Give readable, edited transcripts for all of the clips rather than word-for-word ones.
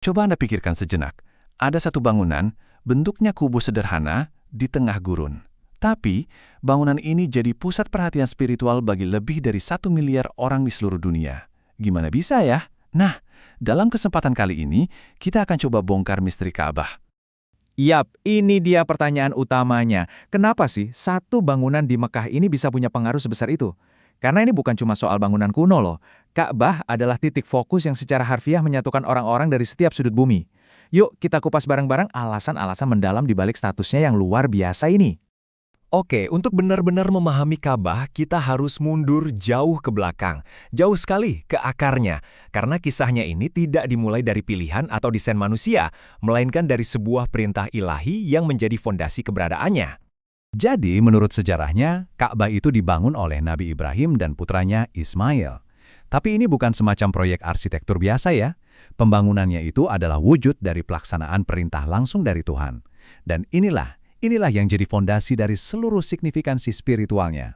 Coba Anda pikirkan sejenak. Ada satu bangunan, bentuknya kubu sederhana, di tengah gurun. Tapi, bangunan ini jadi pusat perhatian spiritual bagi lebih dari 1 miliar orang di seluruh dunia. Gimana bisa ya? Nah, dalam kesempatan kali ini, kita akan coba bongkar misteri Ka'bah. Yap, ini dia pertanyaan utamanya. Kenapa sih satu bangunan di Mekah ini bisa punya pengaruh sebesar itu? Karena ini bukan cuma soal bangunan kuno loh. Ka'bah adalah titik fokus yang secara harfiah menyatukan orang-orang dari setiap sudut bumi. Yuk, kita kupas bareng-bareng alasan-alasan mendalam di balik statusnya yang luar biasa ini. Oke, untuk benar-benar memahami Ka'bah, kita harus mundur jauh ke belakang, jauh sekali ke akarnya, karena kisahnya ini tidak dimulai dari pilihan atau desain manusia, melainkan dari sebuah perintah ilahi yang menjadi fondasi keberadaannya. Jadi, menurut sejarahnya, Ka'bah itu dibangun oleh Nabi Ibrahim dan putranya Ismail. Tapi ini bukan semacam proyek arsitektur biasa ya. Pembangunannya itu adalah wujud dari pelaksanaan perintah langsung dari Tuhan. Dan inilah yang jadi fondasi dari seluruh signifikansi spiritualnya.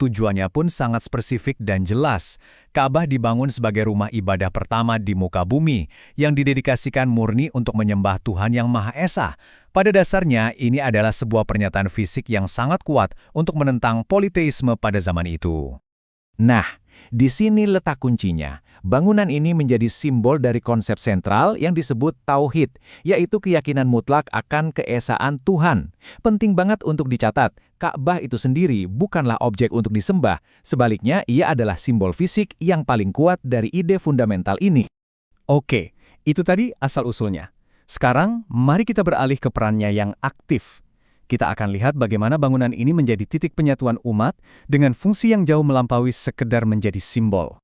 Tujuannya pun sangat spesifik dan jelas. Ka'bah dibangun sebagai rumah ibadah pertama di muka bumi, yang didedikasikan murni untuk menyembah Tuhan Yang Maha Esa. Pada dasarnya, ini adalah sebuah pernyataan fisik yang sangat kuat untuk menentang politeisme pada zaman itu. Nah, di sini letak kuncinya. Bangunan ini menjadi simbol dari konsep sentral yang disebut tauhid, yaitu keyakinan mutlak akan keesaan Tuhan. Penting banget untuk dicatat, Ka'bah itu sendiri bukanlah objek untuk disembah. Sebaliknya, ia adalah simbol fisik yang paling kuat dari ide fundamental ini. Oke, itu tadi asal-usulnya. Sekarang, mari kita beralih ke perannya yang aktif. Kita akan lihat bagaimana bangunan ini menjadi titik penyatuan umat dengan fungsi yang jauh melampaui sekedar menjadi simbol.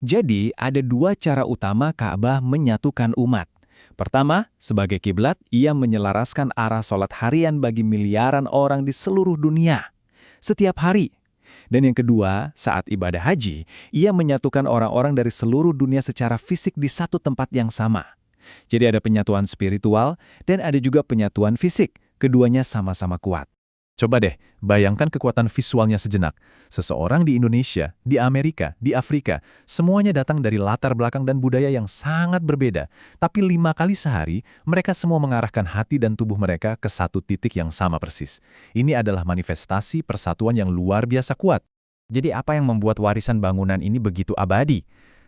Jadi, ada dua cara utama Ka'bah menyatukan umat. Pertama, sebagai kiblat, ia menyelaraskan arah sholat harian bagi miliaran orang di seluruh dunia, setiap hari. Dan yang kedua, saat ibadah haji, ia menyatukan orang-orang dari seluruh dunia secara fisik di satu tempat yang sama. Jadi ada penyatuan spiritual dan ada juga penyatuan fisik. Keduanya sama-sama kuat. Coba deh, bayangkan kekuatan visualnya sejenak. Seseorang di Indonesia, di Amerika, di Afrika, semuanya datang dari latar belakang dan budaya yang sangat berbeda. Tapi 5 kali sehari, mereka semua mengarahkan hati dan tubuh mereka ke satu titik yang sama persis. Ini adalah manifestasi persatuan yang luar biasa kuat. Jadi apa yang membuat warisan bangunan ini begitu abadi?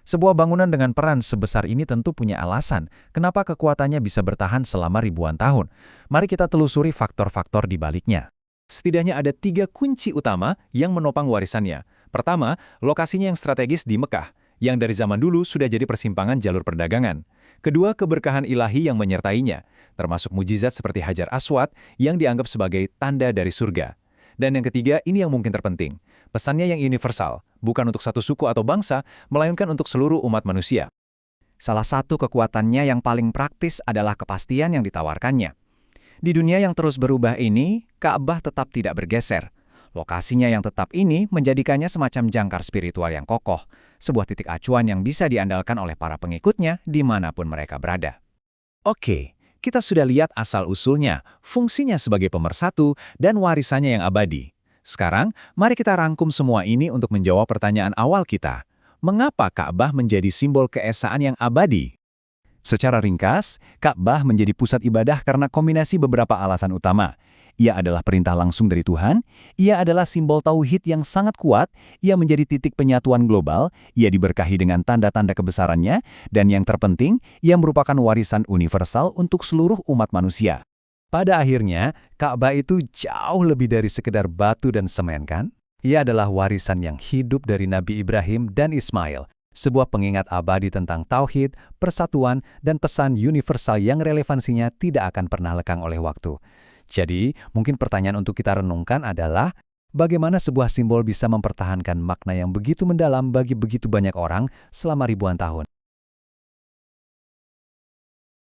Sebuah bangunan dengan peran sebesar ini tentu punya alasan kenapa kekuatannya bisa bertahan selama ribuan tahun. Mari kita telusuri faktor-faktor di baliknya. Setidaknya ada 3 kunci utama yang menopang warisannya. Pertama, lokasinya yang strategis di Mekah, yang dari zaman dulu sudah jadi persimpangan jalur perdagangan. Kedua, keberkahan ilahi yang menyertainya, termasuk mujizat seperti Hajar Aswad yang dianggap sebagai tanda dari surga. Dan yang ketiga, ini yang mungkin terpenting. Pesannya yang universal, bukan untuk satu suku atau bangsa, melainkan untuk seluruh umat manusia. Salah satu kekuatannya yang paling praktis adalah kepastian yang ditawarkannya. Di dunia yang terus berubah ini, Ka'bah tetap tidak bergeser. Lokasinya yang tetap ini menjadikannya semacam jangkar spiritual yang kokoh, sebuah titik acuan yang bisa diandalkan oleh para pengikutnya dimanapun mereka berada. Oke, kita sudah lihat asal-usulnya, fungsinya sebagai pemersatu, dan warisannya yang abadi. Sekarang, mari kita rangkum semua ini untuk menjawab pertanyaan awal kita. Mengapa Ka'bah menjadi simbol keesaan yang abadi? Secara ringkas, Ka'bah menjadi pusat ibadah karena kombinasi beberapa alasan utama. Ia adalah perintah langsung dari Tuhan, ia adalah simbol tauhid yang sangat kuat, ia menjadi titik penyatuan global, ia diberkahi dengan tanda-tanda kebesarannya, dan yang terpenting, ia merupakan warisan universal untuk seluruh umat manusia. Pada akhirnya, Ka'bah itu jauh lebih dari sekedar batu dan semen kan? Ia adalah warisan yang hidup dari Nabi Ibrahim dan Ismail, sebuah pengingat abadi tentang tauhid, persatuan, dan pesan universal yang relevansinya tidak akan pernah lekang oleh waktu. Jadi, mungkin pertanyaan untuk kita renungkan adalah, bagaimana sebuah simbol bisa mempertahankan makna yang begitu mendalam bagi begitu banyak orang selama ribuan tahun?